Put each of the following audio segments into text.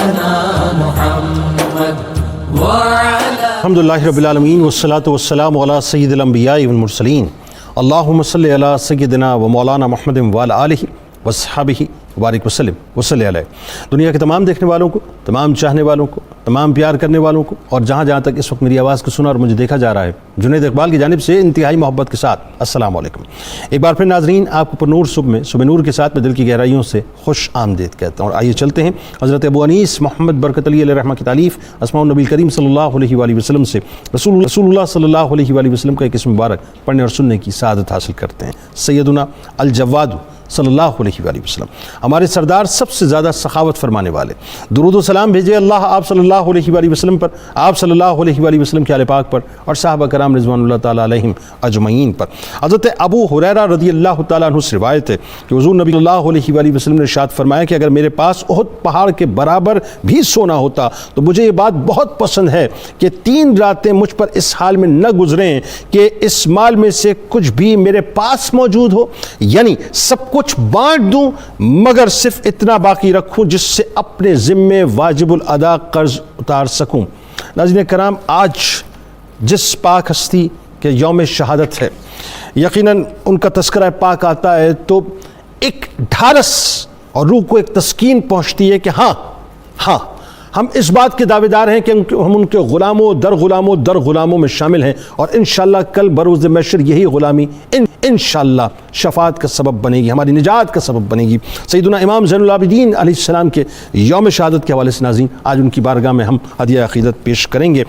مولانا محمد وعلى الحمدللہ رب العالمین والصلاة والسلام علی سید الانبیاء والمرسلین اللہم صلی علی سیدنا و مولانا محمد وعلی آلہ وصحبہ وبارک وسلم وصلی علیہ. دنیا کے تمام دیکھنے والوں کو، تمام چاہنے والوں کو، تمام پیار کرنے والوں کو، اور جہاں جہاں تک اس وقت میری آواز کو سنا اور مجھے دیکھا جا رہا ہے، جنید اقبال کی جانب سے انتہائی محبت کے ساتھ السلام علیکم. ایک بار پھر ناظرین، آپ کو پر نور صبح نور کے ساتھ میں دل کی گہرائیوں سے خوش آمدید کہتا ہوں. اور آئیے چلتے ہیں حضرت ابو انیس محمد برکت علی علیہ رحمہ کی تالیف اسماء النبی کریم صلی اللہ علیہ وآلہ وسلم سے رسول اللہ صلی اللہ علیہ وآلہ وسلم کا ایک اسم مبارک پڑھنے اور سننے کی سعادت حاصل کرتے ہیں. سیدنا الجواد صلی اللہ علیہ وآلہ وسلم، ہمارے سردار، سب سے زیادہ سخاوت فرمانے والے. درود و سلام بھیجے اللہ آپ صلی اللہ علیہ وآلہ وسلم پر، آپ صلی اللہ علیہ وآلہ وسلم کے آل پاک پر، اور صحابہ کرام رضوان اللہ تعالیٰ علیہم اجمعین پر. حضرت ابو ہریرہ رضی اللہ تعالیٰ عنہ سے روایت ہے کہ حضور نبی صلی اللہ علیہ وآلہ وسلم نے ارشاد فرمایا کہ اگر میرے پاس احد پہاڑ کے برابر بھی سونا ہوتا تو مجھے یہ بات بہت پسند ہے کہ 3 راتیں مجھ پر اس حال میں نہ گزریں کہ اس مال میں سے کچھ بھی میرے پاس موجود ہو، یعنی سب کچھ بانٹ دوں مگر صرف اتنا باقی رکھوں جس سے اپنے ذمے واجب الادا قرض اتار سکوں. ناظرین کرام، آج جس پاک ہستی کے یوم شہادت ہے، یقیناً ان کا تذکرہ پاک آتا ہے تو ایک ڈھارس اور روح کو ایک تسکین پہنچتی ہے کہ ہاں ہم اس بات کے دعوے دار ہیں کہ ہم ان کے غلاموں در غلاموں میں شامل ہیں، اور انشاءاللہ کل بروز محشر یہی غلامی انشاءاللہ شفاعت کا سبب بنے گی، ہماری نجات کا سبب بنے گی. سیدنا امام زین العابدین علیہ السلام کے یوم شہادت کے حوالے سے ناظرین آج ان کی بارگاہ میں ہم ہدیہ عقیدت پیش کریں گے.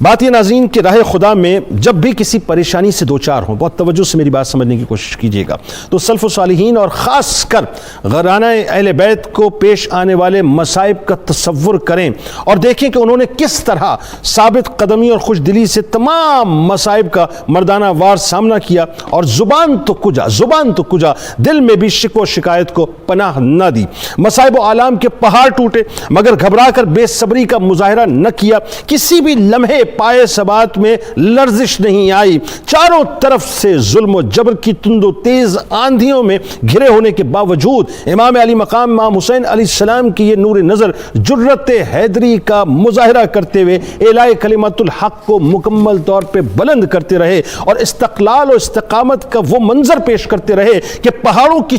بات یہ ناظرین کہ راہ خدا میں جب بھی کسی پریشانی سے دوچار ہوں، بہت توجہ سے میری بات سمجھنے کی کوشش کیجیے گا، تو سلف و صالحین اور خاص کر غرانہ اہل بیت کو پیش آنے والے مصائب کا تصور کریں اور دیکھیں کہ انہوں نے کس طرح ثابت قدمی اور خوش دلی سے تمام مصائب کا مردانہ وار سامنا کیا، اور زبان تو کجا دل میں بھی شکوہ شکایت کو پناہ نہ دی. مصائب و آلام کے پہاڑ ٹوٹے مگر گھبرا کر بے صبری کا مظاہرہ نہ کیا، کسی بھی لمحے پائے ثبات میں لرزش نہیں آئی. چاروں طرف سے ظلم و جبر کی تند و تیز آندھیوں میں گھرے ہونے کے باوجود امام علی مقام امام حسین علیہ السلام کی یہ نور نظر جرت حیدری کا مظاہرہ کرتے ہوئے اعلاء کلمت الحق کو مکمل طور پہ بلند کرتے رہے، اور استقلال و استقامت کا وہ منظر پیش کرتے رہے کہ پہاڑوں کی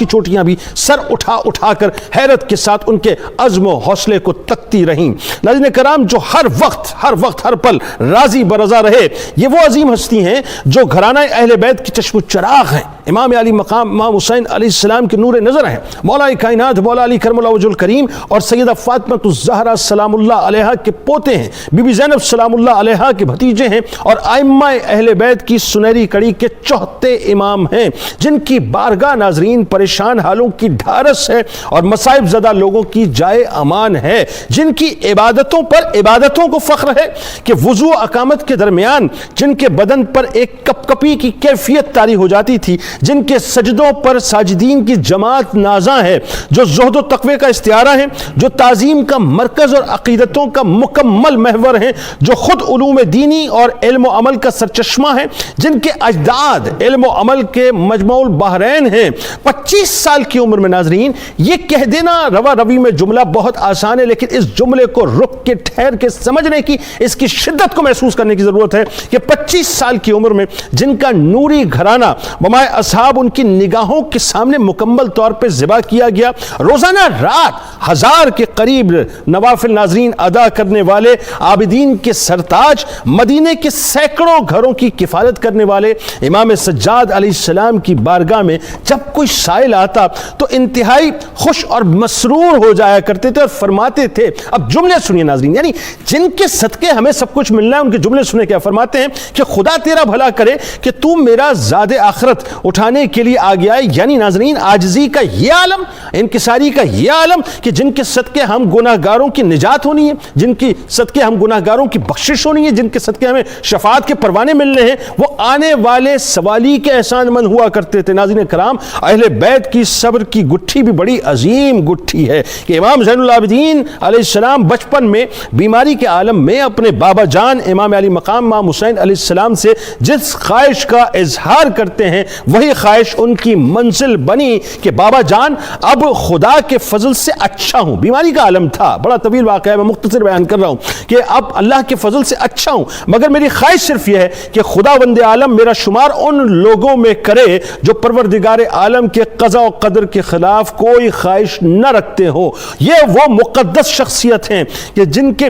چوٹیاں بھی سر اٹھا کر حیرت کے ساتھ ان کے عزم و حوصلے کو تکتی رہیں. ناظرین کرام، جو ہر وقت ہر پل راضی برضا رہے، یہ وہ عظیم ہستی ہیں جو گھرانہ اہل بیت کی چشم و چراغ ہیں، امام علی مقام امام حسین علیہ السلام کے نور نظر ہیں، مولا کائنات مولا علی کرم اللہ وجہ الکریم اور سیدہ فاطمہ الزہرا سلام اللہ علیہا کے پوتے ہیں، بی بی زینب سلام اللہ علیہا کے بھتیجے ہیں، اور ائمہ اہل بیت کی سنہری کڑی کے چوتھے امام ہیں، جن کی بارگاہ ناظرین پریشان حالوں کی ڈھارس ہے اور مصائب زدہ لوگوں کی جائے امان ہے، جن کی عبادتوں کو فخر ہے کہ وضو اقامت کے درمیان جن کے بدن پر ایک کپکپی کی کیفیت طاری ہو جاتی تھی، جن کے سجدوں پر ساجدین کی جماعت نازاں ہے، جو زہد و تقوی کا استعارہ ہیں، جو تعظیم کا مرکز اور عقیدتوں کا مکمل محور ہیں، جو خود علوم دینی اور علم و عمل کا سرچشمہ ہیں، جن کے اجداد علم و عمل کے مجمع البحرین ہیں. 25 سال کی عمر میں ناظرین یہ کہہ دینا روا روی میں جملہ بہت آسان ہے، لیکن اس جملے کو رک کے ٹھہر کے سمجھنے کی، اس کی شدت کو محسوس کرنے کی ضرورت ہے کہ 25 سال کی عمر میں جن کا نوری گھرانہ ومائے اصحاب ان کی نگاہوں کے سامنے مکمل طور پہ ذبح کیا گیا، روزانہ رات 1000 کے قریب نوافل ناظرین ادا کرنے والے، عابدین کے سرتاج، مدینے کے سینکڑوں گھروں کی کفالت کرنے والے امام سجاد علیہ السلام کی بارگاہ میں جب کوئی سائل آتا تو انتہائی خوش اور مسرور ہو جایا کرتے تھے اور فرماتے تھے. اب جملے سنیے ناظرین، یعنی جن کے صدقے ہمیں سب کچھ ملنا ہے ان کے جملے سنے کیا فرماتے ہیں کہ خدا تیرا بھلا کرے کہ تو میرا زاد آخرت اٹھانے کے لیے آ گیا ہے. یعنی ناظرین عاجزی کا یہ عالم، انکساری کا یہ عالم کہ جن کے صدقے ہم گناہ گاروں کی نجات ہونی ہے، جن کی صدقے ہم گناہ گاروں کی بخشش ہونی ہے، جن کے صدقے ہمیں شفاعت کے پروانے ملنے ہیں، وہ آنے والے سوالی کے احسان مند ہوا کرتے تھے۔ ناظرین کرام، اہل بیت کی صبر کی گٹھی بھی بڑی عظیم گٹھی ہے کہ امام زین العابدین علیہ السلام بچپن میں بیماری کے عالم میں اپنے بابا جان امام علی مقام امام حسین علیہ السلام سے جس خواہش کا اظہار کرتے ہیں وہی خواہش ان کی منزل بنی کہ بابا جان اب خدا کے فضل سے اچھا ہوں۔ بیماری کا عالم تھا، بڑا طویل واقعہ ہے، میں مختصر بیان کر رہا ہوں کہ اب اللہ کے فضل سے اچھا ہوں، مگر میری خواہش صرف یہ ہے کہ خدا وند عالم میرا شمار ان لوگوں میں کرے جو پروردگار عالم کے قضاء و قدر کے خلاف کوئی خواہش نہ رکھتے ہوں۔ یہ وہ مقدس شخصیت ہیں کہ جن کے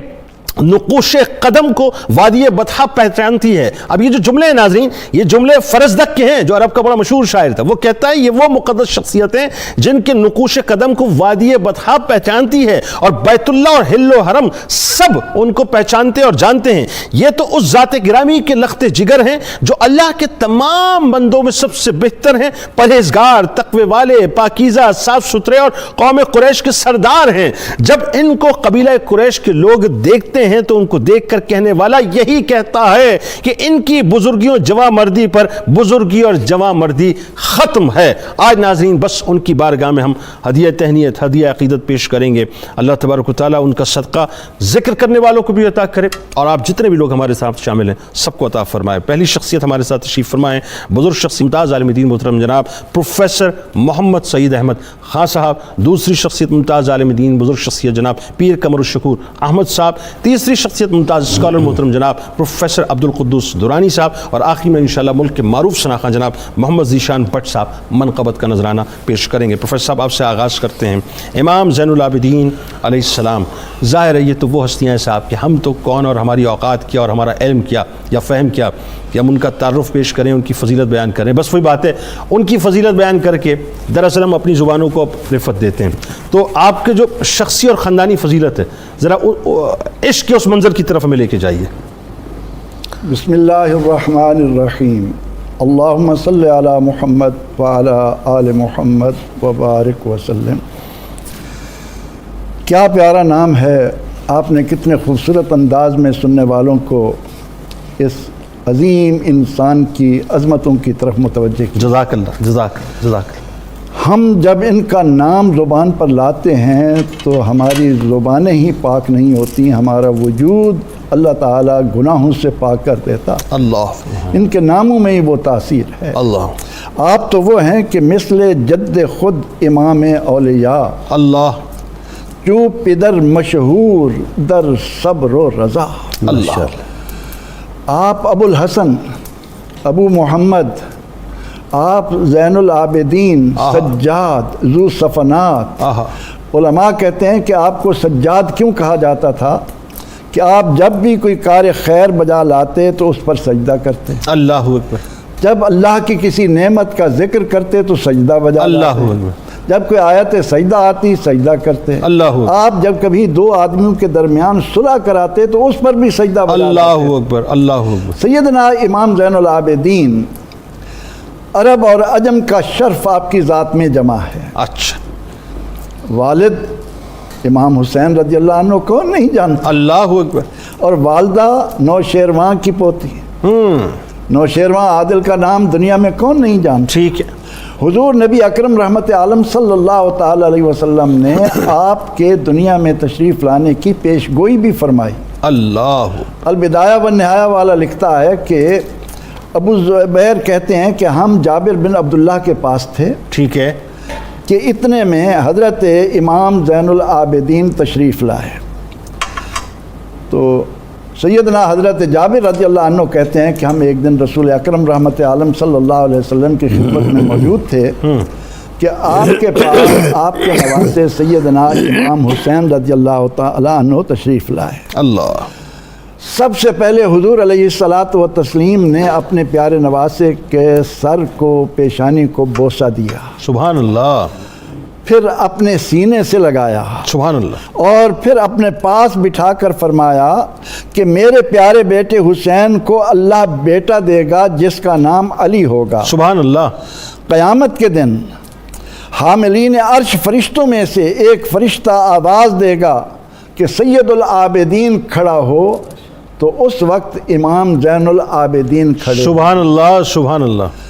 نقوش قدم کو وادی بطحا پہچانتی ہے۔ اب یہ جو جملے ہیں ناظرین، یہ جملے فرزدق کے ہیں جو عرب کا بڑا مشہور شاعر تھا، وہ کہتا ہے یہ وہ مقدس شخصیتیں جن کے نقوش قدم کو وادی بطحا پہچانتی ہے اور بیت اللہ اور حل و حرم سب ان کو پہچانتے اور جانتے ہیں۔ یہ تو اس ذات گرامی کے لخت جگر ہیں جو اللہ کے تمام بندوں میں سب سے بہتر ہیں، پرہیزگار، تقوی والے، پاکیزہ، صاف ستھرے اور قوم قریش کے سردار ہیں۔ جب ان کو قبیلہ قریش کے لوگ دیکھتے ہیں تو ان کو دیکھ کر کہنے والا یہی کہتا ہے کہ ان کی بزرگیوں جواں مردی پر بزرگی اور جواں مردی ختم ہے۔ آج ناظرین بس ان کی بارگاہ میں ہم ہدیہ تہنیت، ہدیہ عقیدت پیش کریں گے۔ اللہ تبارک و تعالیٰ ان کا صدقہ ذکر کرنے والوں کو بھی عطا کرے اور آپ جتنے بھی لوگ ہمارے ساتھ شامل ہیں سب کو عطا فرمائے۔ پہلی شخصیت ہمارے ساتھ تشریف فرمائیں، بزرگ شخص ممتاز عالم دین محترم جناب پروفیسر محمد سعید احمد خان صاحب۔ دوسری شخصیت ممتاز عالم دین بزرگ شخصیت جناب پیر قمر الشکور احمد صاحب۔ تیسری شخصیت ممتاز اسکالر محترم جناب پروفیسر عبدالقدوس دورانی صاحب، اور آخری میں انشاءاللہ ملک کے معروف شناخواں جناب محمد ذیشان بٹ صاحب منقبت کا نذرانہ پیش کریں گے۔ پروفیسر صاحب آپ سے آغاز کرتے ہیں۔ امام زین العابدین علیہ السلام، ظاہر ہے یہ تو وہ ہستیاں ہیں صاحب کہ ہم تو کون اور ہماری اوقات کیا اور ہمارا علم کیا یا فہم کیا کہ ہم ان کا تعارف پیش کریں، ان کی فضیلت بیان کریں۔ بس وہی بات ہے، ان کی فضیلت بیان کر کے دراصل ہم اپنی زبانوں کو رفت دیتے ہیں۔ تو آپ کے جو شخصی اور خاندانی فضیلت ہے ذرا عشق کے اس منظر کی طرف ہمیں لے کے جائیے۔ بسم اللہ الرحمن الرحیم، اللہم صلی علی محمد وعلی آل محمد وبارک وسلم۔ کیا پیارا نام ہے، آپ نے کتنے خوبصورت انداز میں سننے والوں کو اس عظیم انسان کی عظمتوں کی طرف متوجہ کیا۔ جزاک اللہ، جزاک اللہ۔ ہم جب ان کا نام زبان پر لاتے ہیں تو ہماری زبانیں ہی پاک نہیں ہوتی، ہمارا وجود اللہ تعالیٰ گناہوں سے پاک کر دیتا۔ اللہ، ان کے ناموں میں ہی وہ تاثیر ہے۔ اللہ، آپ تو وہ ہیں کہ مثل جد خود امام اولیاء، اللہ، جو پدر مشہور در صبر و رضا۔ اللہ، آپ ابو الحسن، ابو محمد، آپ زین العابدین، سجاد، ذو صفنات۔ علماء کہتے ہیں کہ آپ کو سجاد کیوں کہا جاتا تھا کہ آپ جب بھی کوئی کار خیر بجا لاتے تو اس پر سجدہ کرتے، اللہ اکبر، جب اللہ کی کسی نعمت کا ذکر کرتے تو سجدہ بجا اللہ لاتے، اکبر، جب کوئی آیت سجدہ آتی سجدہ کرتے، اللہ اکبر، آپ جب کبھی دو آدمیوں کے درمیان صلح کراتے تو اس پر بھی سجدہ بجا لاتے۔ اللہ اکبر، اللہ اکبر۔ سیدنا امام زین العابدین، عرب اور عجم کا شرف آپ کی ذات میں جمع ہے۔ اچھا، والد امام حسین رضی اللہ عنہ کون نہیں جانتا، اللہ اکبر، اور والدہ نوشیروان کی پوتی، نوشیروان عادل کا نام دنیا میں کون نہیں جانتا۔ ٹھیک ہے۔ حضور نبی اکرم رحمت عالم صلی اللہ تعالی علیہ وسلم نے آپ کے دنیا میں تشریف لانے کی پیش گوئی بھی فرمائی۔ اللہ، البدایہ و نہایہ والا لکھتا ہے کہ ابو زبیر کہتے ہیں کہ ہم جابر بن عبداللہ کے پاس تھے، ٹھیک ہے، کہ اتنے میں حضرت امام زین العابدین تشریف لائے تو سیدنا حضرت جابر رضی اللہ عنہ کہتے ہیں کہ ہم ایک دن رسول اکرم رحمت عالم صلی اللہ علیہ وسلم کی خدمت میں موجود تھے کہ آپ کے پاس آپ کے نواسے سیدنا امام حسین رضی اللہ تعالی عنہ تشریف لائے۔ اللہ، سب سے پہلے حضور علیہ الصلاۃ و تسلیم نے اپنے پیارے نواسے کے سر کو، پیشانی کو بوسہ دیا، سبحان اللہ، پھر اپنے سینے سے لگایا، سبحان اللہ، اور پھر اپنے پاس بٹھا کر فرمایا کہ میرے پیارے بیٹے حسین کو اللہ بیٹا دے گا جس کا نام علی ہوگا۔ سبحان اللہ، قیامت کے دن حاملین عرش فرشتوں میں سے ایک فرشتہ آواز دے گا کہ سید العابدین کھڑا ہو، تو اس وقت امام زین العابدین کھڑے۔ سبحان اللہ، سبحان اللہ،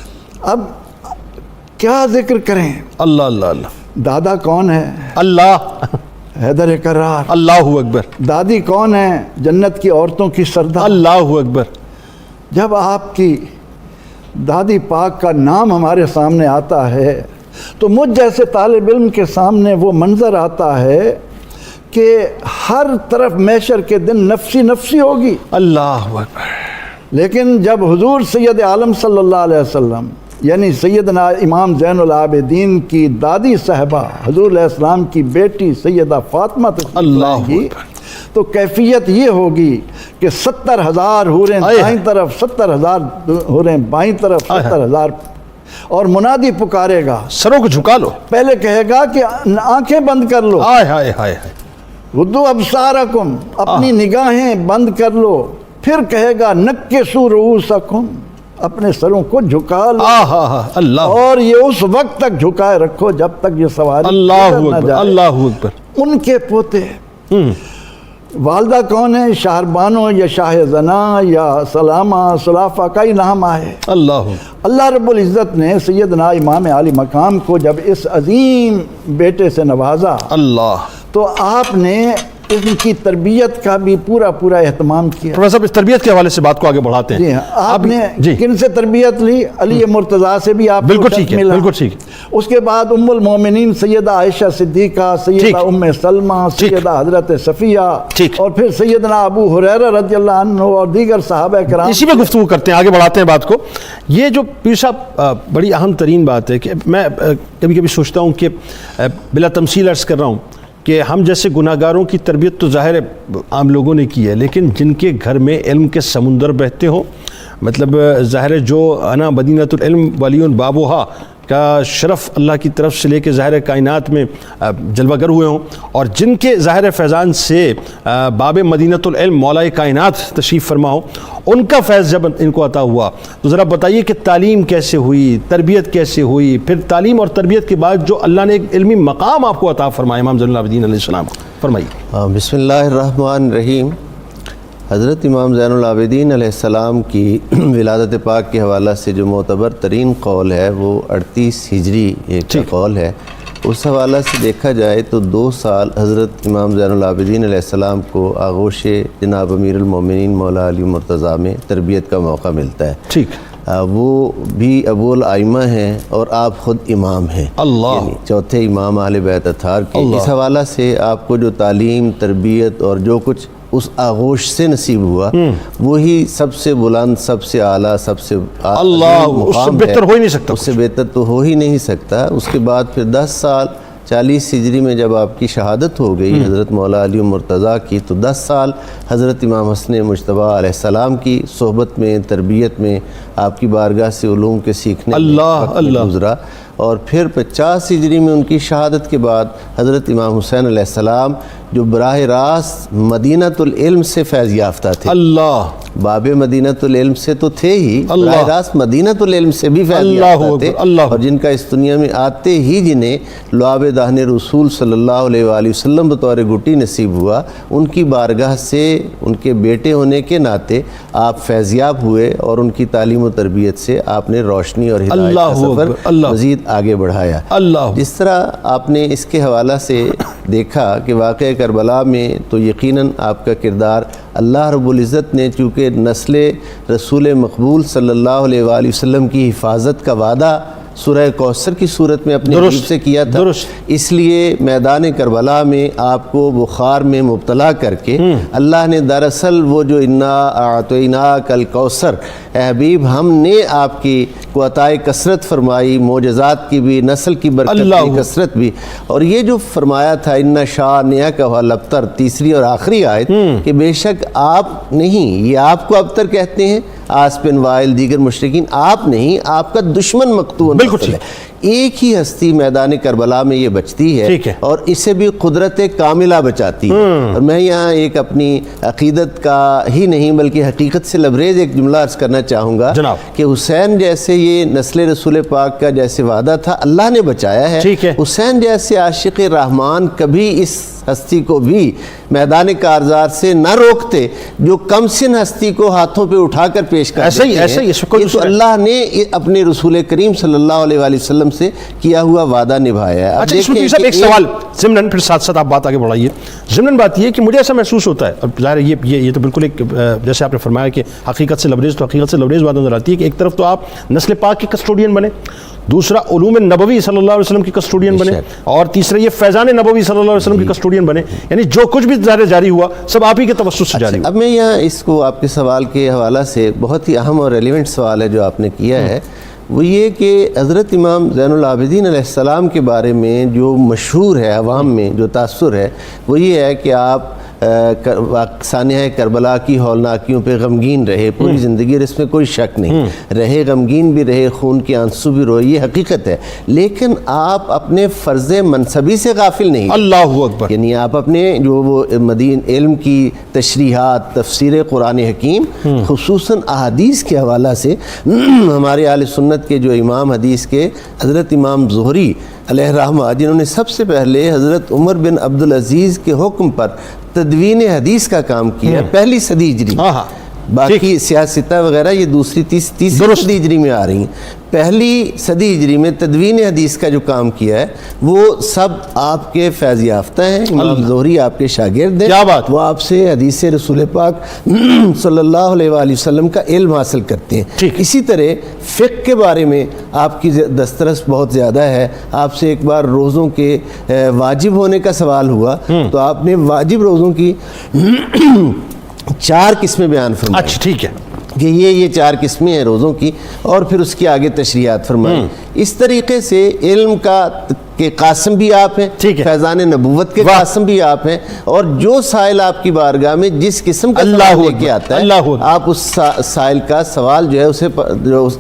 اب کیا ذکر کریں؟ اللہ اللہ اللہ دادا کون ہے؟ اللہ حیدر کرار۔ اللہ اکبر۔ دادی کون ہے؟ جنت کی عورتوں کی سردار۔ اللہ اکبر۔ جب آپ کی دادی پاک کا نام ہمارے سامنے آتا ہے تو مجھ جیسے طالب علم کے سامنے وہ منظر آتا ہے کہ ہر طرف محشر کے دن نفسی نفسی ہوگی۔ اللہ اکبر۔ لیکن جب حضور سید عالم صلی اللہ علیہ وسلم یعنی سیدنا امام زین العابدین کی دادی صاحبہ حضور علیہ السلام کی بیٹی سیدہ فاطمہ اللہ گی تو کیفیت یہ ہوگی کہ 70,000 حوریں دائیں طرف، 70,000 حوریں بائیں طرف، 70,000 اور منادی پکارے گا، سروں کو جھکا لو۔ پہلے کہے گا کہ آنکھیں بند کر لو، ہائے ہائے ہائے، غضوا ابصارکم، اپنی نگاہیں بند کر لو، پھر کہے گا نکسوا رؤوسکم، اپنے سروں کو جھکا لو، اللہ، اور یہ اس وقت تک جھکائے رکھو جب تک یہ سواری اللہ نہ اکبر، جائے۔ اللہ اکبر۔ ان کے پوتے والدہ کون ہے؟ شاہ بانو یا شاہ زنا یا سلامہ سلافہ کا ہی نام آئے۔ اللہ رب العزت نے سیدنا امام عالی مقام کو جب اس عظیم بیٹے سے نوازا اللہ تو آپ نے ان کی تربیت کا بھی پورا اہتمام کیا۔ پروفیسر صاحب اس تربیت کے حوالے سے بات کو آگے بڑھاتے ہیں۔ جی ہاں، آپ نے کن سے تربیت لی؟ علی مرتضیٰ سے بھی آپ کو بالکل ٹھیک ہے، بالکل ٹھیک۔ اس کے بعد ام المومنین سیدہ عائشہ صدیقہ، سیدہ ام سلمہ، سیدہ حضرت صفیہ، اور پھر سیدنا ابو ہریرہ رضی اللہ عنہ اور دیگر صحابہ کرام۔ اسی میں گفتگو کرتے ہیں، آگے بڑھاتے ہیں بات کو۔ یہ جو پیر صاحب بڑی اہم ترین بات ہے کہ میں کبھی کبھی سوچتا ہوں کہ بلا تمثیل عرض کر رہا ہوں کہ ہم جیسے گناہ گاروں کی تربیت تو ظاہر ہے عام لوگوں نے کی ہے، لیکن جن کے گھر میں علم کے سمندر بہتے ہوں، مطلب ظاہر ہے جو انا مدینۃ العلم ولی بابوہا کا شرف اللہ کی طرف سے لے کے ظاہر کائنات میں جلوہ گر ہوئے ہوں، اور جن کے ظاہر فیضان سے باب مدینۃ العلم مولا کائنات تشریف فرما ہو، ان کا فیض جب ان کو عطا ہوا تو ذرا بتائیے کہ تعلیم کیسے ہوئی، تربیت کیسے ہوئی، پھر تعلیم اور تربیت کے بعد جو اللہ نے ایک علمی مقام آپ کو عطا فرمایا امام زین العابدین علیہ السلام کو، فرمائیے۔ بسم اللہ الرحمن الرحیم۔ حضرت امام زین العابدین علیہ السلام کی ولادت پاک کے حوالہ سے جو معتبر ترین قول ہے وہ 38 ہجری ایک قول ہے۔ اس حوالہ سے دیکھا جائے تو 2 سال حضرت امام زین العابدین علیہ السلام کو آغوش جناب امیر المومنین مولا علی مرتضیٰ میں تربیت کا موقع ملتا ہے۔ وہ بھی ابو الائمہ ہیں اور آپ خود امام ہیں، یعنی چوتھے امام اہل بیت اطہار کے۔ اس حوالہ سے آپ کو جو تعلیم، تربیت اور جو کچھ اس آغوش سے نصیب ہوا وہی سب سے بلند، سب سے اعلیٰ، سب سے اس سے بہتر ہو ہی نہیں سکتا، اس سے بہتر تو ہو ہی نہیں سکتا۔ اس کے بعد پھر 10 سال 40 ہجری میں جب آپ کی شہادت ہو گئی حضرت مولا علی مرتضیٰ کی، تو 10 سال حضرت امام حسن مجتبیٰ علیہ السلام کی صحبت میں، تربیت میں، آپ کی بارگاہ سے علوم کے سیکھنے میں گزرا، اور پھر 50 ہجری میں ان کی شہادت کے بعد حضرت امام حسین علیہ السلام جو براہ راست مدینۃ العلم سے فیض یافتہ تھے، باب مدینۃ العلم سے تو تھے ہی، براہ راست مدینۃ العلم سے بھی فیض یافتہ تھے، اور جن کا اس دنیا میں آتے ہی جنہیں لعاب دہن رسول صلی اللہ علیہ وآلہ وسلم بطور گٹی نصیب ہوا، ان کی بارگاہ سے ان کے بیٹے ہونے کے ناطے آپ فیضیاب ہوئے، اور ان کی تعلیم و تربیت سے آپ نے روشنی اور ہدایت کا سفر مزید آگے بڑھایا۔ جس طرح آپ نے اس کے حوالہ سے دیکھا کہ واقعہ کربلا میں تو یقیناً آپ کا کردار اللہ رب العزت نے چونکہ نسل رسول مقبول صلی اللہ علیہ وآلہ وسلم کی حفاظت کا وعدہ سورہ کوثر کی صورت میں اپنے حبیب سے کیا تھا، اس لیے میدان کربلا میں آپ کو بخار میں مبتلا کر کے اللہ نے دراصل وہ جو انا اعطیناک الکوثر، اے حبیب ہم نے آپ کی کو عطائے کثرت فرمائی، معجزات کی بھی، نسل کی برکت کی کثرت بھی، اور یہ جو فرمایا تھا ان شانئک ھو الابتر، تیسری اور آخری آیت، کہ بے شک آپ نہیں، یہ آپ کو ابتر کہتے ہیں، آس بن وائل دیگر مشرکین، آپ نہیں، آپ کا دشمن مقتول ہے، ایک ہی ہستی میدان کربلا میں یہ بچتی ٹھیک ہے، اور اسے بھی قدرت کاملہ بچاتی ہے۔ اور میں یہاں ایک اپنی عقیدت کا ہی نہیں بلکہ حقیقت سے لبریز ایک جملہ عرض کرنا چاہوں گا کہ حسین جیسے یہ نسل رسول پاک کا جیسے وعدہ تھا اللہ نے بچایا ہے، حسین جیسے عاشق رحمان کبھی اس ہستی کو بھی میدان کارزار سے نہ روکتے جو کم سن ہستی کو ہاتھوں پہ اٹھا کر پیش کر دیتے ہیں۔ یہ تو اللہ نے اپنے رسول کریم صلی اللہ علیہ وآلہ وسلم سے کیا ہوا وعدہ نبھایا ہے۔ اچھا اس میں صاحب ایک سوال ضمناً، پھر ساتھ ساتھ آپ بات آگے بڑھائیے۔ ضمناً بات یہ کہ مجھے ایسا محسوس ہوتا ہے، اور ظاہر یہ تو بالکل ایک جیسے آپ نے فرمایا کہ حقیقت سے لبریز، تو حقیقت سے لبریز بات نظر آتی ہے کہ ایک طرف تو آپ نسل پاک کے کسٹوڈین بنے، دوسرا علوم نبوی صلی اللہ علیہ وسلم کی کسٹوڈین بنے، اور تیسرا یہ فیضان نبوی صلی اللہ علیہ وسلم کی کسٹوڈین بنے، یعنی جو کچھ بھی جاری ہوا سب آپ ہی کے توسط سے جاری ہوا۔ اب میں یہاں اس کو آپ کے سوال کے حوالہ سے بہت ہی اہم اور ریلیونٹ سوال ہے جو آپ نے کیا ہے، وہ یہ کہ حضرت امام زین العابدین علیہ السلام کے بارے میں جو مشہور ہے عوام میں جو تاثر ہے وہ یہ ہے کہ آپ سانحہ کربلا کی ہولناکیوں پہ غمگین رہے پوری زندگی، اور اس میں کوئی شک نہیں رہے، غمگین بھی رہے، خون کے آنسو بھی روئے، یہ حقیقت ہے، لیکن آپ اپنے فرض منصبی سے غافل نہیں۔ اللہ اکبر! یعنی آپ اپنے جو وہ علم کی تشریحات، تفسیر قرآن حکیم، خصوصاً احادیث کے حوالہ سے ہمارے اہل سنت کے جو امام حدیث کے حضرت امام زہری علیہ رحمہ، جنہوں نے سب سے پہلے حضرت عمر بن عبدالعزیز کے حکم پر تدوین حدیث کا کام کیا، پہلی صدی ہجری، باقی سیاستہ وغیرہ یہ دوسری تیسری صدی ہجری میں آ رہی ہیں، پہلی صدی ہجری میں تدوین حدیث کا جو کام کیا ہے وہ سب آپ کے فیض یافتہ ہیں، امام زہری آپ کے شاگرد ہیں، وہ آپ سے حدیث رسول پاک صلی اللہ علیہ وآلہ وسلم کا علم حاصل کرتے ہیں۔ اسی طرح فقہ کے بارے میں آپ کی دسترس بہت زیادہ ہے، آپ سے ایک بار روزوں کے واجب ہونے کا سوال ہوا تو آپ نے واجب روزوں کی 4 قسمیں بیان فرمائی۔ اچھا ٹھیک ہے کہ یہ 4 قسمیں ہیں روزوں کی، اور پھر اس کی آگے تشریحات فرمائی۔ اس طریقے سے علم کا کے قاسم بھی آپ ہیں، فیضان نبوت کے قاسم بھی آپ ہیں، اور جو سائل آپ کی بارگاہ میں جس قسم کا سوال لے کے آتا ہے آپ اس سائل کا سوال جو ہے اسے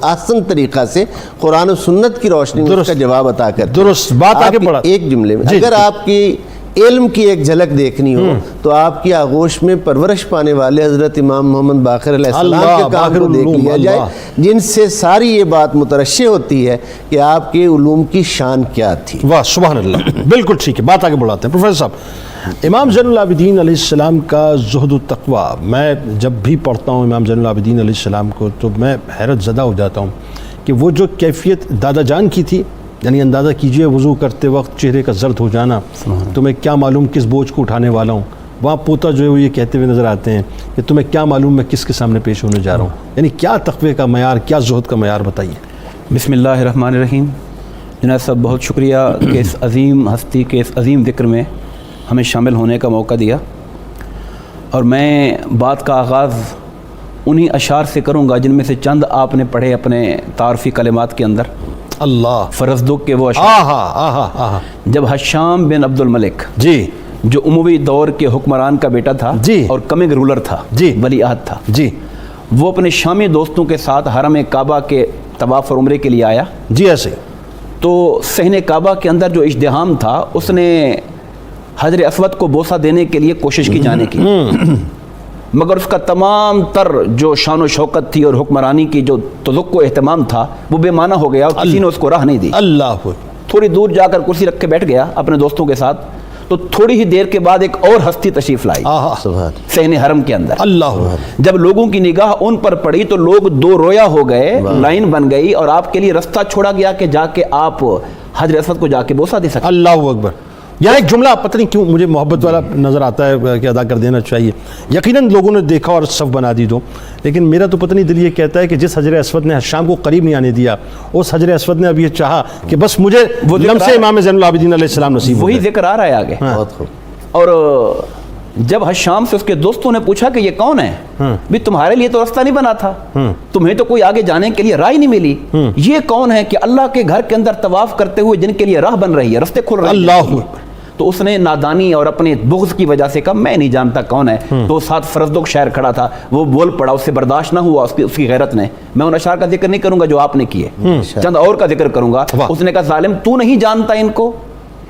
آسان طریقہ سے قرآن و سنت کی روشنی میں اس کا جواب عطا کرتے ہیں۔ درست بات آگے بڑھا ایک جملے میں اگر آپ کی علم کی ایک جھلک دیکھنی ہو تو آپ کی آغوش میں پرورش پانے والے حضرت امام محمد باقر علیہ السلام کے کام کو دیکھ لیا جائے، جن سے ساری یہ بات مترشح ہوتی ہے کہ آپ کے علوم کی شان کیا تھی۔ واہ سبحان اللہ، بالکل ٹھیک ہے، بات آگے بڑھاتے ہیں۔ پروفیسر صاحب، امام زین العابدین علیہ السلام کا زہد و تقویٰ، میں جب بھی پڑھتا ہوں امام زین العابدین علیہ السلام کو تو میں حیرت زدہ ہو جاتا ہوں کہ وہ جو کیفیت دادا جان کی تھی، یعنی اندازہ کیجئے وضو کرتے وقت چہرے کا زرد ہو جانا، تمہیں کیا معلوم کس بوجھ کو اٹھانے والا ہوں، وہاں پوتا جو ہے وہ یہ کہتے ہوئے نظر آتے ہیں کہ تمہیں کیا معلوم میں کس کے سامنے پیش ہونے جا رہا ہوں، یعنی کیا تقوی کا معیار، کیا زہد کا معیار بتائیے۔ بسم اللہ الرحمن الرحیم۔ جناب صاحب بہت شکریہ کہ اس عظیم ہستی کے اس عظیم ذکر میں ہمیں شامل ہونے کا موقع دیا، اور میں بات کا آغاز انہی اشعار سے کروں گا جن میں سے چند آپ نے پڑھے اپنے تعارفی کلمات کے اندر۔ اللہ فرزدق کے وہ اشعار، جب حشام بن عبد الملک جو اموی دور کے حکمران کا بیٹا تھا اور کمنگ رولر تھا، ولی عہد تھا، وہ اپنے شامی دوستوں کے ساتھ حرم کعبہ کے طواف اور عمرے کے لیے آیا، ایسے تو صحن کعبہ کے اندر جو ازدحام تھا اس نے حجر اسود کو بوسہ دینے کے لیے کوشش کی جانے کی، مگر اس کا تمام تر جو شان و شوکت تھی اور حکمرانی کی جو تذوق و اہتمام تھا وہ بے معنی ہو گیا، اور کسی نے اس کو راہ نہیں دی۔ اللہ تھوڑی دور جا کر کرسی رکھ کے بیٹھ گیا اپنے دوستوں کے ساتھ، تو تھوڑی ہی دیر کے بعد ایک اور ہستی تشریف لائی صحن حرم کے اندر۔ اللہ جب لوگوں کی نگاہ ان پر پڑی تو لوگ دو رویا ہو گئے، لائن بن گئی، اور آپ کے لیے رستہ چھوڑا گیا کہ جا کے آپ حجر اسود کو جا کے بوسہ دے سکیں۔ اللہ اکبر۔ یہاں ایک جملہ پتہ نہیں کیوں مجھے محبت والا نظر آتا ہے کہ ادا کر دینا چاہیے۔ یقیناً لوگوں نے دیکھا اور صف بنا دی دو، لیکن میرا تو پتہ نہیں دل یہ کہتا ہے کہ جس حجر اسود نے شام کو قریب نہیں آنے دیا، اس حجر اسود نے اب یہ چاہا کہ بس مجھے لمس امام زین العابدین علیہ السلام نصیب ہو۔ وہی ذکر آ رہا ہے آگے۔ اور جب حشام سے اس کے دوستوں نے پوچھا کہ یہ کون ہے، بھی تمہارے لیے تو رستہ نہیں بنا تھا، تمہیں تو کوئی آگے جانے کے لیے راہ نہیں ملی، یہ کون ہے کہ اللہ کے گھر کے اندر طواف کرتے ہوئے جن کے لیے راہ بن رہی ہے، رستے کھل رہے ہیں۔ اللہ تو اس نے نادانی اور اپنے بغض کی وجہ سے کہا میں نہیں جانتا کون ہے. تو ساتھ فرزدق شاعر کھڑا تھا, وہ بول پڑا, اس سے برداشت نہ ہوا اس کی غیرت نے. میں ان اشعار کا ذکر نہیں کروں گا جو آپ نے کیے, چند اور کا ذکر کروں گا. اس نے کہا ظالم تو نہیں جانتا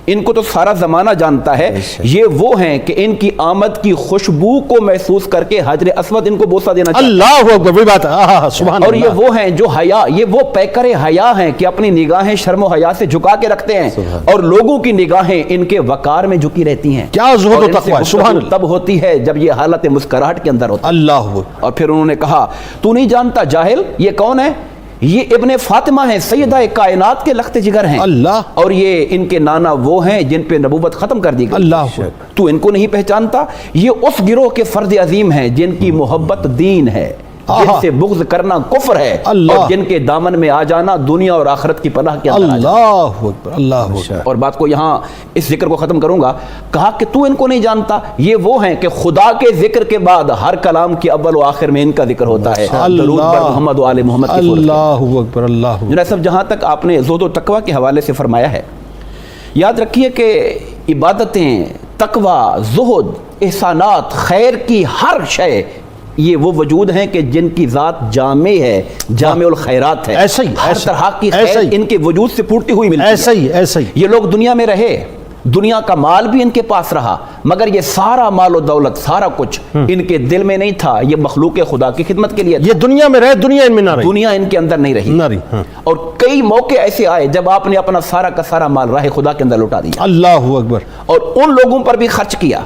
ان کو تو سارا زمانہ جانتا ہے. یہ وہ ہیں کہ ان کی آمد کی خوشبو کو محسوس کر کے حجر اسود ان کو بوسہ دینا چاہتا ہے. اللہ اکبر, وہی بات ہے, سبحان اللہ. اور یہ وہ ہیں جو حیا, یہ وہ پیکر حیا ہیں کہ اپنی نگاہیں شرم و حیا سے جھکا کے رکھتے ہیں, اور لوگوں کی نگاہیں ان کے وقار میں جھکی رہتی ہیں. کیا زہد و تقوی, سبحان اللہ. تب ہوتی ہے جب یہ حالت مسکراہٹ کے اندر ہوتا ہے. اللہ اکبر. اور پھر انہوں نے کہا تو نہیں جانتا جاہل, یہ کون ہے؟ یہ ابن فاطمہ ہیں, سیدہ کائنات کے لخت جگر ہیں. اللہ. اور یہ ان کے نانا وہ ہیں جن پہ نبوت ختم کر دی گئی. اللہ. تو ان کو نہیں پہچانتا؟ یہ اس گروہ کے فرد عظیم ہیں جن کی محبت دین ہے, جن سے بغض کرنا کفر ہے, اور جن کے دامن میں آ جانا دنیا اور آخرت کی پناہ کے اندر. اللہ اکبر, اللہ اکبر. اور بات کو یہاں اس ذکر کو ختم کروں گا. کہا کہ تو ان کو نہیں جانتا, یہ وہ ہیں کہ خدا کے ذکر کے بعد ہر کلام کے اول و آخر میں ان کا ذکر ہوتا ہے. درود بر محمد و آل محمد کی صورت. اللہ اکبر, اللہ اکبر. جناب صاحب, جہاں تک آپ نے زہد و تقوی کے حوالے سے فرمایا ہے, یاد رکھیے کہ عبادتیں, تقوی, زہد, احسانات, خیر کی ہر شے, یہ وہ وجود ہیں کہ جن کی ذات جامع ہے, جامع الخیرات ہے. ایسا ہی, ہر طرح کی خیر ان کے وجود سے پھوٹتی ہوئی ملتی ہے. ایسا ہی, ایسا ہی. یہ لوگ دنیا میں رہے, دنیا کا مال بھی ان کے پاس رہا, مگر یہ سارا مال و دولت, سارا کچھ ان کے دل میں نہیں تھا. یہ مخلوق خدا کی خدمت کے لیے یہ دنیا میں رہے, دنیا ان میں نہ رہی, دنیا ان کے اندر نہیں رہی. اور کئی موقع ایسے آئے جب آپ نے اپنا سارا کا سارا مال راہ خدا کے اندر لوٹا دیا. اللہ اکبر. اور ان لوگوں پر بھی خرچ کیا,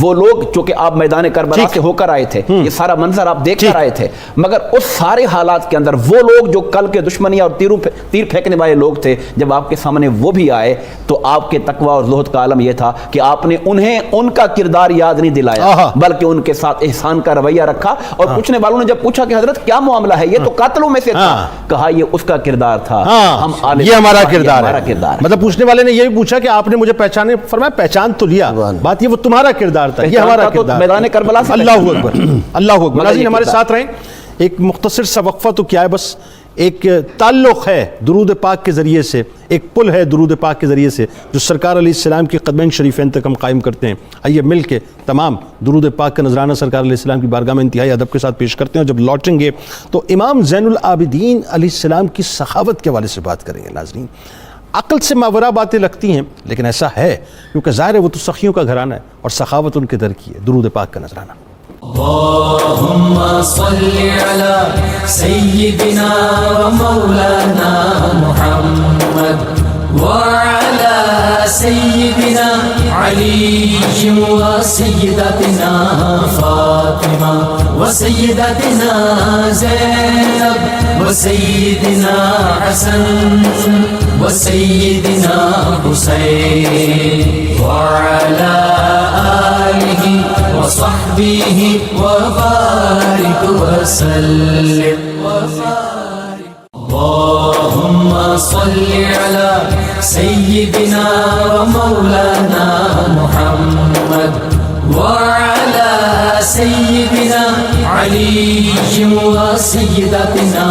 وہ لوگ چونکہ آپ میدان کربلا سے ہو کر آئے تھے, یہ سارا منظر آپ دیکھ کر آئے تھے, مگر اس سارے حالات کے اندر وہ لوگ جو کل کے دشمنی اور تیر پھینکنے والے لوگ تھے, جب آپ کے سامنے وہ بھی آئے تو آپ کے تقوی اور زہد کا عالم یہ تھا کہ آپ نے انہیں ان کا کردار یاد نہیں دلایا, بلکہ ان کے ساتھ احسان کا رویہ رکھا. اور پوچھنے والوں نے جب پوچھا کہ حضرت کیا معاملہ ہے, یہ تو قاتلوں میں سے تھا, کہا یہ اس کا کردار تھا, یہ ہمارا کردار ہے. مطلب پوچھنے والے نے یہ بھی پوچھا کہ آپ نے مجھے پہچانے, فرمایا پہچان تو لیا, بات یہ وہ تمہارا کردار تھا, یہ ہمارا کردار. میدان کربلا سے. اللہ اکبر, اللہ اکبر. ناظرین ہمارے ساتھ رہیں, ایک مختصر سا وقفہ تو کیا ہے, بس ایک تعلق ہے درود پاک کے ذریعے سے, ایک پل ہے درود پاک کے ذریعے سے جو سرکار علیہ السلام کے قدمین شریفین تک ہم قائم کرتے ہیں. آئیے مل کے تمام درود پاک کا نذرانہ سرکار علیہ السلام کی بارگاہ میں انتہائی ادب کے ساتھ پیش کرتے ہیں. اور جب لوٹیں گے تو امام زین العابدین علیہ السلام کی سخاوت کے حوالے سے بات کریں گے. ناظرین, عقل سے ماورا باتیں لگتی ہیں, لیکن ایسا ہے کیونکہ ظاہر ہے وہ تو سخیوں کا گھرانہ ہے اور سخاوت ان کے در کی ہے. درود پاک کا نذرانہ. اللهم صل على سيدنا ومولانا محمد وعلى سيدنا علي وسيدتنا فاطمة وسيدتنا زينب وسيدنا حسن وسيدنا حسين وعلى آله وصحبه وبارك وسلم. اللهم صل على سيدنا ومولانا محمد وعلى سيدنا علي وسيدتنا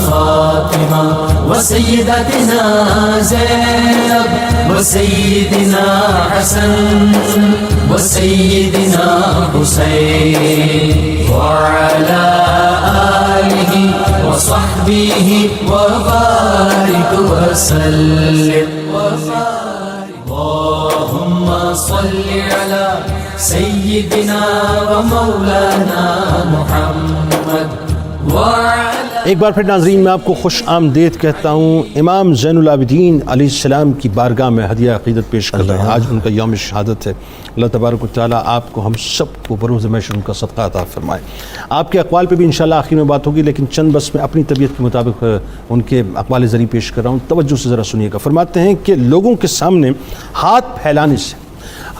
فاطمة وسيدتنا زينب وسيدنا حسن وسيدنا حسين وعلى آله وصحبه وبارك وسلم. اللهم صل على سيدنا ومولانا محمد وعلى. ایک بار پھر ناظرین میں آپ کو خوش آمدید کہتا ہوں. امام زین العابدین علیہ السلام کی بارگاہ میں ہدیہ عقیدت پیش کر رہے ہیں. آج ان کا یوم شہادت ہے. اللہ تبارک و تعالیٰ آپ کو ہم سب کو بروز محشر ان کا صدقہ عطا فرمائے. آپ کے اقوال پہ بھی انشاءاللہ آخر میں بات ہوگی, لیکن چند بس میں اپنی طبیعت کے مطابق ان کے اقوال ذریعے پیش کر رہا ہوں. توجہ سے ذرا سنیے گا. فرماتے ہیں کہ لوگوں کے سامنے ہاتھ پھیلانے سے,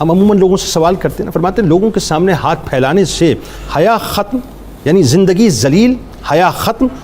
ہم عموماً لوگوں سے سوال کرتے ہیں, فرماتے ہیں لوگوں کے سامنے ہاتھ پھیلانے سے حیا ختم, یعنی زندگی ذلیل, حیا ختم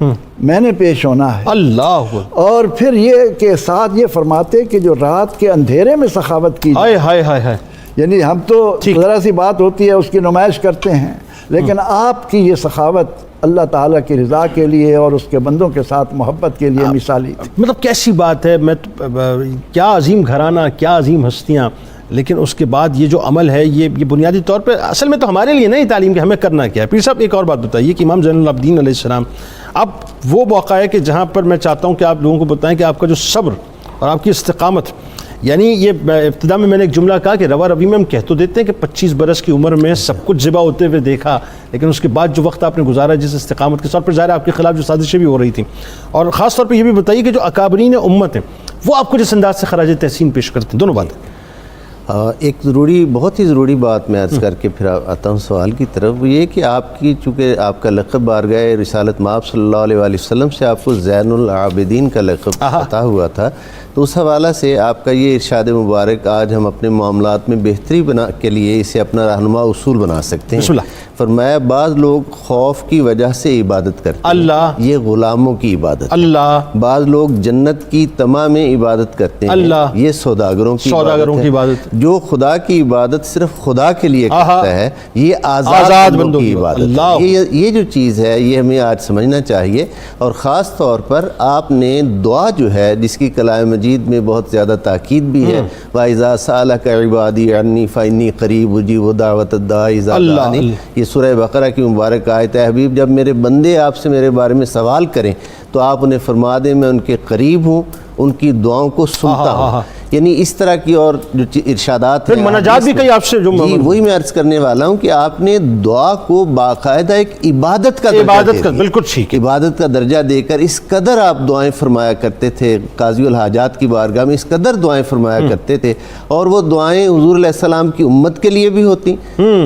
میں نے پیش ہونا ہے. اللہ اور پھر یہ کہ ساتھ یہ فرماتے کہ جو رات کے اندھیرے میں سخاوت کی جائے. ہائے ہائے ہائے. یعنی ہم تو ٹھیک. ذرا سی بات ہوتی ہے اس کی نمائش کرتے ہیں، لیکن آپ کی یہ سخاوت اللہ تعالیٰ کی رضا کے لیے اور اس کے بندوں کے ساتھ محبت کے لیے مثالی تھی. مطلب کیسی بات ہے. میں کیا عظیم گھرانہ، کیا عظیم ہستیاں، لیکن اس کے بعد یہ جو عمل ہے یہ بنیادی طور پہ اصل میں تو ہمارے لیے نہیں تعلیم کہ ہمیں کرنا کیا ہے. پھر صاحب ایک اور بات بتائیے کہ امام زین العابدین علیہ السلام، اب وہ موقع ہے کہ جہاں پر میں چاہتا ہوں کہ آپ لوگوں کو بتائیں کہ آپ کا جو صبر اور آپ کی استقامت، یعنی یہ ابتدا میں نے ایک جملہ کہا کہ روا روی میں ہم کہہ تو دیتے ہیں کہ 25 برس کی عمر میں سب کچھ ذبح ہوتے ہوئے دیکھا، لیکن اس کے بعد جو وقت آپ نے گزارا جس استقامت کے ساتھ، پر ظاہر آپ کے خلاف جو سازشیں بھی ہو رہی تھیں، اور خاص طور پہ یہ بھی بتائیے کہ جو اکابرین امت ہیں وہ آپ کو جس انداز سے خراج تحسین پیش کرتے ہیں. دونوں باتیں. ایک بہت ہی ضروری بات میں عرض کر کے پھر آتا ہوں سوال کی طرف، وہ یہ کہ آپ کی چونکہ آپ کا لقب بارگاہ رسالت مآب صلی اللہ علیہ وآلہ وسلم سے آپ کو زین العابدین کا لقب عطا ہوا تھا، تو اس حوالہ سے آپ کا یہ ارشاد مبارک آج ہم اپنے معاملات میں بہتری کے لیے اسے اپنا رہنما اصول بنا سکتے ہیں. فرمایا بعض لوگ خوف کی وجہ سے عبادت کرتے ہیں، اللہ یہ غلاموں کی عبادت، اللہ بعض لوگ جنت کی تمام عبادت کرتے ہیں، اللہ یہ سوداگروں کی عبادت. جو خدا کی عبادت صرف خدا کے لیے کرتا ہے یہ آزاد بندوں کی عبادت ہے. یہ جو چیز ہے یہ ہمیں آج سمجھنا چاہیے. اور خاص طور پر آپ نے دعا جو ہے جس کی کلام مجید میں بہت زیادہ تاکید بھی ہے، وَإِذَا سَأَلَكَ عِبَادِي عَنِّي فَإِنِّي قَرِيبٌ أُجِيبُ دَعْوَةَ الدَّاعِ إِذَا دَعَانِ. یہ سورہ بقرہ کی مبارک آیت ہے. حبیب جب میرے بندے آپ سے میرے بارے میں سوال کریں تو آپ انہیں فرما دیں میں ان کے قریب ہوں، ان کی دعاؤں کو سنتا ہوں. یعنی اس طرح کی اور جو ارشادات ہیں، مناجات بھی کئی آپ سے جو وہی میں عرض کرنے والا ہوں کہ آپ نے دعا کو باقاعدہ ایک عبادت کا بالکل ٹھیک عبادت کا درجہ دے کر اس قدر آپ دعائیں فرمایا کرتے تھے. قاضی الحاجات کی بارگاہ میں اس قدر دعائیں فرمایا کرتے تھے، اور وہ دعائیں حضور علیہ السلام کی امت کے لیے بھی ہوتی،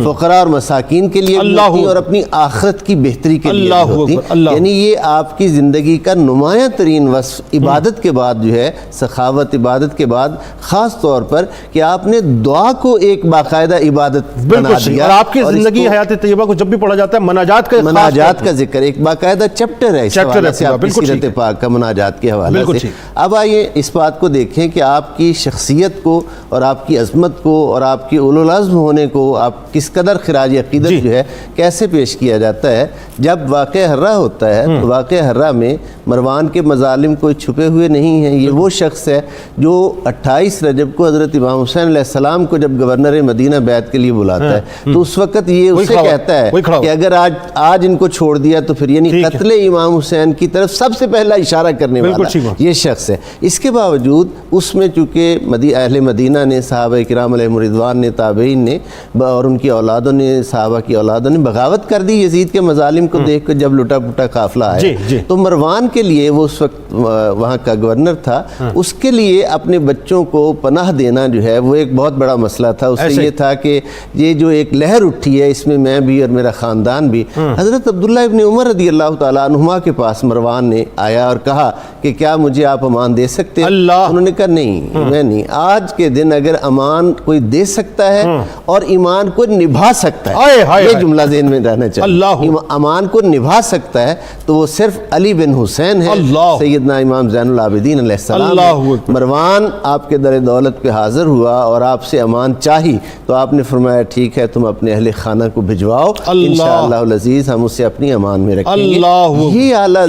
فقراء اور مساکین کے لیے بھی ہوتی، اور اپنی آخرت کی بہتری کے لیے بھی ہوتی. یعنی یہ آپ کی زندگی کا نمایاں ترین وصف عبادت کے بعد جو ہے سخاوت، عبادت کے بعد خاص طور پر کہ آپ نے دعا کو ایک باقاعدہ عبادت بنا دیا. اور آپ کی زندگی حیات طیبہ کو جب بھی پڑھا جاتا ہے مناجات کا ذکر ایک باقاعدہ چیپٹر ہے اس حوالے سے، آپ کی سیرت پاک کا مناجات کے حوالے سے. اب آئیے اس بات کو دیکھیں کہ آپ کی شخصیت کو اور آپ کی عظمت کو اور آپ کی اولو العزم ہونے کو آپ کس قدر خراج عقیدت جو ہے کیسے پیش کیا جاتا ہے. جب واقعہ حرہ ہوتا ہے تو واقعہ حرہ میں مروان کے مظالم کوئی چھپے ہوئے نہیں ہیں. یہ وہ شخص ہے جو 28 رجب کو حضرت امام حسین علیہ السلام کو جب گورنر مدینہ بیعت کے لیے بلاتا ہے تو اس وقت یہ اس سے کہتا ہے کہ اگر آج ان کو چھوڑ دیا تو پھر یعنی قتل امام حسین کی طرف سب سے پہلا اشارہ کرنے والا یہ شخص ہے. اس کے باوجود اس میں چونکہ اہل مدینہ نے، صحابہ کرام علیہم رضوان نے، تابعین نے اور ان کی اولادوں نے، صحابہ کی اولادوں نے بغاوت کر دی یزید کے مظالم کو دیکھ کر جب لٹا پٹا قافلہ آیا. تو مروان کے لیے وہ اس وقت وہاں کا گورنر تھا، اس کے لیے اپنے بچوں کو پناہ دینا جو ہے وہ ایک بہت بڑا مسئلہ تھا. اس سے یہ تھا کہ یہ جو ایک لہر اٹھی ہے اس میں بھی اور میرا خاندان بھی. حضرت عبداللہ ابن عمر رضی اللہ تعالیٰ عنہما کے پاس مروان نے آیا اور کہا کہ کیا مجھے آپ امان دے سکتے ہیں؟ انہوں نے کہا نہیں، میں نہیں. آج کے دن اگر امان کوئی دے سکتا ہے اور ایمان کو نبھا سکتا ہے، یہ جملہ ذہن میں رہنا چاہیے، امان کو نبھا سکتا ہے تو وہ صرف علی بن حسین ہے، سیدنا امام زین العابدین علیہ السلام. مروان آپ کے در دولت پہ حاضر ہوا اور آپ سے امان چاہی تو آپ نے فرمایا ٹھیک ہے تم اپنے اہل خانہ کو بھجواؤ، انشاءاللہ العزیز ہم اسے اپنی امان میں رکھیں گے. یہ اعلیٰ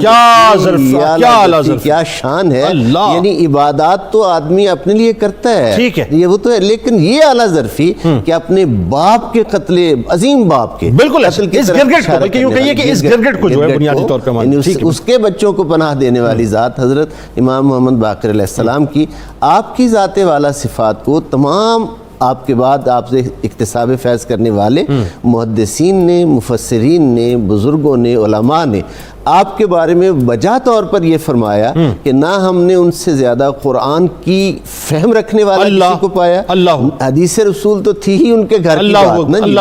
ظرفی، کیا شان ہے. یعنی عبادات تو آدمی اپنے لیے کرتا ہے، یہ وہ تو ہے، لیکن یہ اعلیٰ ظرفی کہ اپنے باپ کے قتل، عظیم باپ کے بالکل اس گرگٹ کو جو ہے بنیادی طور پہ اس کے بچوں کو پناہ دینے والی ذات حضرت امام محمد باقر علیہ السلام کی. آپ کی ذات والا صفات کو تمام آپ کے بعد آپ سے اکتساب فیض کرنے والے محدثین نے، مفسرین نے، بزرگوں نے، علماء نے آپ کے بارے میں وجہ طور پر یہ فرمایا کہ نہ ہم نے ان سے زیادہ قرآن کی فہم رکھنے والا کسی کو پایا. حدیث رسول تو تھی ہی ان کے گھر کی بات،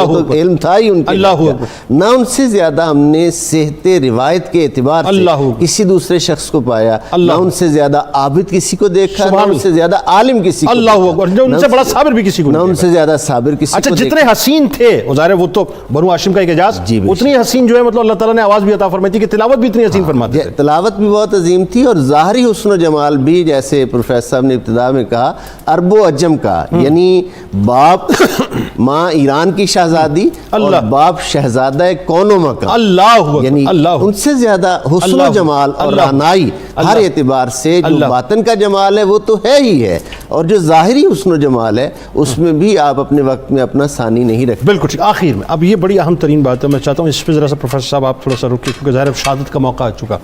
تو علم تھا ہی ان کے گھر. نہ ان سے زیادہ ہم نے صحت روایت کے اعتبار سے کسی دوسرے شخص کو پایا، نہ ان سے زیادہ عابد کسی کو دیکھا، نہ ان سے زیادہ عالم کسی کو، نہ ان سے بڑا صابر بھی کسی کو، نہ ان سے زیادہ صابر کسی کو. اچھا جتنے حسین تھے ظاہر وہ تو بنو ہاشم کا ایک اعجاز، اتنی حسین جو ہے مطلب اللہ تعالیٰ نے آواز بھی عطا فرمائی تھی کہ تلاوت تلاوت بھی اتنی عظیم فرماتے تھے. تلاوت بھی بہت عظیم تھی اور ظاہری حسن و جمال بھی، جیسے پروفیسر صاحب نے ابتدا میں کہا، عرب و عجم کا، یعنی باپ ماں ایران کی شہزادی اور باپ شہزادہ کون و مکان، اللہ یعنی اللہ ان سے زیادہ حسن و جمال اور رعنائی ہر اعتبار سے. جو باطن کا جمال ہے وہ تو ہے ہی ہے، اور جو ظاہری حسن و جمال ہے اس میں بھی آپ اپنے وقت میں اپنا ثانی نہیں رکھتے. بالکل ٹھیک. آخر میں اب یہ بڑی اہم ترین بات ہے، میں چاہتا ہوں اس پہ ذرا سا پروفیسر صاحب آپ تھوڑا سا رکیں، کیونکہ ظاہر شہادت کا موقع آ چکا،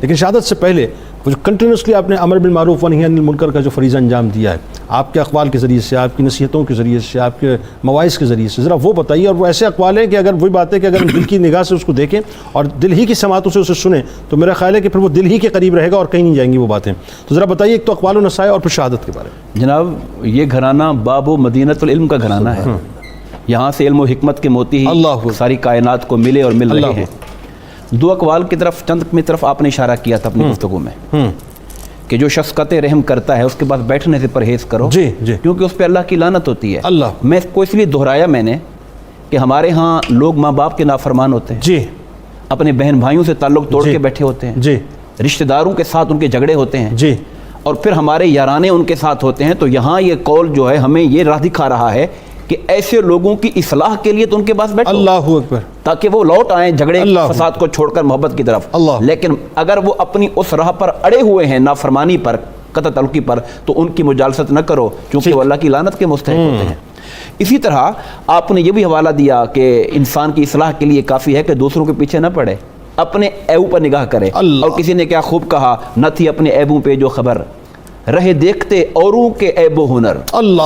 لیکن شہادت سے پہلے وہ جو کنٹینیوسلی آپ نے امر بالمعروف و نہی عن المنکر کا جو فریضہ انجام دیا ہے، آپ کے اقوال کے ذریعے سے، آپ کی نصیحتوں کے ذریعے سے، آپ کے مواعظ کے ذریعے سے، ذرا وہ بتائیے. اور وہ ایسے اقوال ہیں کہ اگر وہی بات ہے کہ اگر ہم دل کی نگاہ سے اس کو دیکھیں اور دل ہی کی سماعتوں سے اسے سنیں تو میرا خیال ہے کہ پھر وہ دل ہی کے قریب رہے گا اور کہیں نہیں جائیں گی وہ باتیں. تو ذرا بتائیے ایک تو اقوال و نصائح اور پھر شہادت کے بارے میں. جناب یہ گھرانہ باب و مدینۃ العلم کا گھرانہ ہے، یہاں سے علم و حکمت کے موتی ہی ساری کائنات کو ملے اور مل رہے ہیں. دو اقوال کی طرف، چند کی طرف آپ نے اشارہ کیا تھا اپنی گفتگو میں کہ جو شخص قطع رحم کرتا ہے اس کے بعد بیٹھنے سے پرہیز کرو، کیونکہ اس پہ اللہ کی لعنت ہوتی ہے. میں اس کو اس لیے دہرایا میں نے کہ ہمارے ہاں لوگ ماں باپ کے نافرمان ہوتے ہیں، اپنے بہن بھائیوں سے تعلق توڑ کے بیٹھے ہوتے ہیں، رشتہ داروں کے ساتھ ان کے جھگڑے ہوتے ہیں، اور پھر ہمارے یارانے ان کے ساتھ ہوتے ہیں. تو یہاں یہ قول جو ہے ہمیں یہ راہ دکھا رہا ہے کہ ایسے لوگوں کی اصلاح کے لیے تو ان کے پاس بیٹھو، اللہ اکبر، تاکہ وہ لوٹ آئیں جھگڑے فساد کو چھوڑ کر محبت کی طرف. لیکن اگر وہ اپنی اس راہ پر اڑے ہوئے ہیں نافرمانی پر، قطع تعلقی پر، تو ان کی مجالست نہ کرو، کیونکہ وہ اللہ کی لعنت کے مستحق ہوتے ہیں. اسی طرح آپ نے یہ بھی حوالہ دیا کہ انسان کی اصلاح کے لیے کافی ہے کہ دوسروں کے پیچھے نہ پڑے، اپنے عیبوں پر نگاہ کرے. اور کسی نے کیا خوب کہا، نہ تھی اپنے عیبوں پہ جو خبر، رہے دیکھتے اوروں کے عیب و ہنر،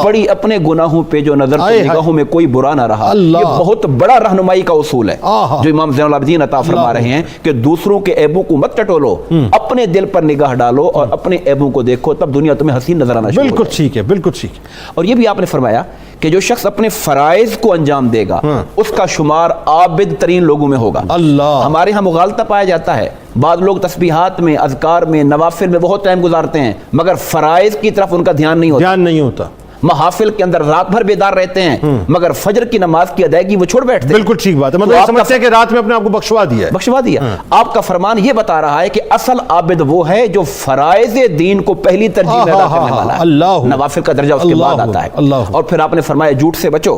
پڑی اپنے گناہوں پہ جو نظر، تو نگاہوں میں کوئی برا نہ رہا. یہ بہت بڑا رہنمائی کا اصول ہے جو امام زین العابدین عطا فرما رہے ہیں کہ دوسروں کے عیبوں کو مت ٹٹولو، اپنے دل پر نگاہ ڈالو اور اپنے عیبوں کو دیکھو، تب دنیا تمہیں حسین نظر آنا شروع. بالکل ٹھیک ہے، بالکل ٹھیک. اور یہ بھی آپ نے فرمایا کہ جو شخص اپنے فرائض کو انجام دے گا اس کا شمار عابد ترین لوگوں میں ہوگا. ہمارے ہاں مغالطہ پایا جاتا ہے، بعض لوگ تسبیحات میں، اذکار میں، نوافل میں بہت ٹائم گزارتے ہیں مگر فرائض کی طرف ان کا دھیان نہیں ہوتا. محافل کے اندر رات بھر بیدار رہتے ہیں مگر فجر کی نماز کی ادائیگی وہ چھوڑ بیٹھتے ہیں. بالکل ٹھیک بات ہے، مطلب سمجھتے ہیں کہ رات میں اپنے آپ کو بخشوا دیا. آپ کا فرمان یہ بتا رہا ہے کہ اصل عابد وہ ہے جو فرائض دین کو پہلی ترجیح ادا کرنے والا ہے، نوافل کا درجہ اس کے بعد آتا ہے. اور پھر آپ نے فرمایا جھوٹ سے بچو،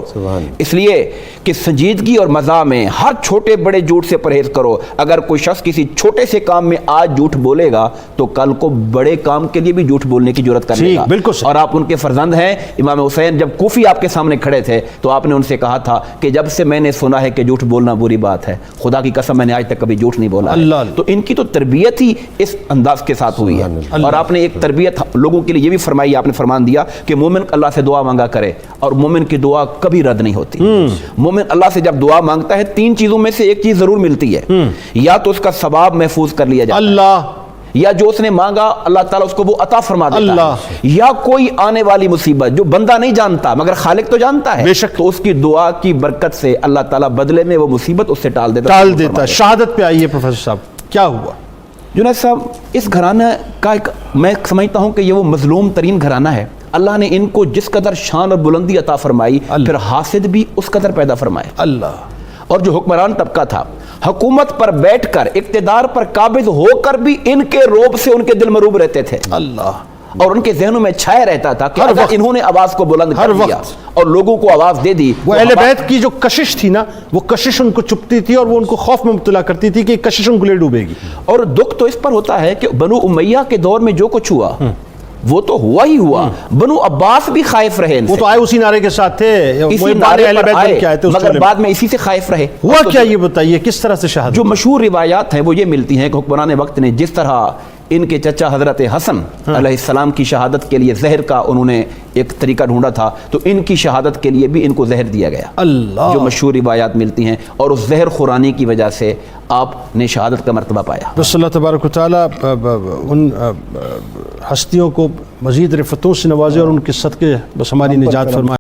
اس لیے کہ سنجیدگی اور مزاح میں ہر چھوٹے بڑے جھوٹ سے پرہیز کرو. اگر کوئی شخص کسی چھوٹے سے کام میں آج جھوٹ بولے گا تو کل کو بڑے کام کے لیے بھی جھوٹ بولنے کی جرات کرے گا. اور آپ ان کے فرزند ہیں. امام حسین جب کوفی آپ کے سامنے کھڑے تھے تو آپ نے ان سے کہا تھا کہ جب سے میں نے سنا ہے کہ جھوٹ بولنا بری بات ہے، خدا کی قسم میں نے آج تک کبھی جھوٹ نہیں بولا ہے. تو ان کی تو تربیت ہی اس انداز کے ساتھ ہوئی ہے. اور آپ نے ایک تربیت لوگوں کے لیے یہ بھی فرمائی، آپ نے فرمان دیا کہ مومن اللہ سے دعا مانگا کرے اور مومن کی دعا کبھی رد نہیں ہوتی. مومن اللہ سے جب دعا مانگتا ہے تین چیزوں میں سے ایک چیز ضرور ملتی ہے، یا تو اس کا ثواب محفوظ کر لیا جاتا ہے، یا جو اس نے مانگا اللہ تعالیٰ اس کو وہ عطا فرما دیتا ہے، یا کوئی آنے والی مصیبت جو بندہ نہیں جانتا مگر خالق تو جانتا ہے، تو اس کی دعا کی برکت سے اللہ تعالیٰ بدلے میں وہ مصیبت اس سے ٹال دیتا. شہادت پہ آئیے پروفیسر صاحب، کیا ہوا؟ جنید صاحب اس گھرانہ کا ایک میں سمجھتا ہوں کہ یہ وہ مظلوم ترین گھرانہ ہے. اللہ نے ان کو جس قدر شان اور بلندی عطا فرمائی پھر حاسد بھی اس قدر پیدا فرمائے. اور جو حکمران طبقہ تھا حکومت پر بیٹھ کر اقتدار پر قابض ہو کر بھی ان کے روب سے ان کے دل مروب رہتے تھے، اور ان کے ذہنوں میں چھائے رہتا تھا کہ اگر انہوں نے آواز کو بلند کر دیا اور لوگوں کو آواز دے دی، وہ اہل بیت کی جو کشش تھی نا، وہ کشش ان کو چپتی تھی اور وہ ان کو خوف میں مبتلا کرتی تھی کہ کشش ان کو لے ڈوبے گی. اور دکھ تو اس پر ہوتا ہے کہ بنو امیہ کے دور میں جو کچھ ہوا وہ تو ہوا ہی ہوا. بنو عباس بھی خائف رہے، وہ تو آئے اسی نعرے کے ساتھ تھے، اسی نعرے پر آئے مگر بعد میں اسی سے خائف رہے. ہوا کیا یہ بتائیے، کس طرح سے شہادت؟ جو مشہور روایات ہیں وہ یہ ملتی ہیں کہ حکمران وقت نے جس طرح ان کے چچا حضرت حسن علیہ السلام کی شہادت کے لیے زہر کا انہوں نے ایک طریقہ ڈھونڈا تھا، تو ان کی شہادت کے لیے بھی ان کو زہر دیا گیا، جو مشہور روایات ملتی ہیں. اور اس زہر خورانی کی وجہ سے آپ نے شہادت کا مرتبہ پایا. بس اللہ تبارک و تعالیٰ ان ہستیوں کو مزید رفتوں سے نوازے اور ان کے صدقے بس ہماری نجات فرمائے.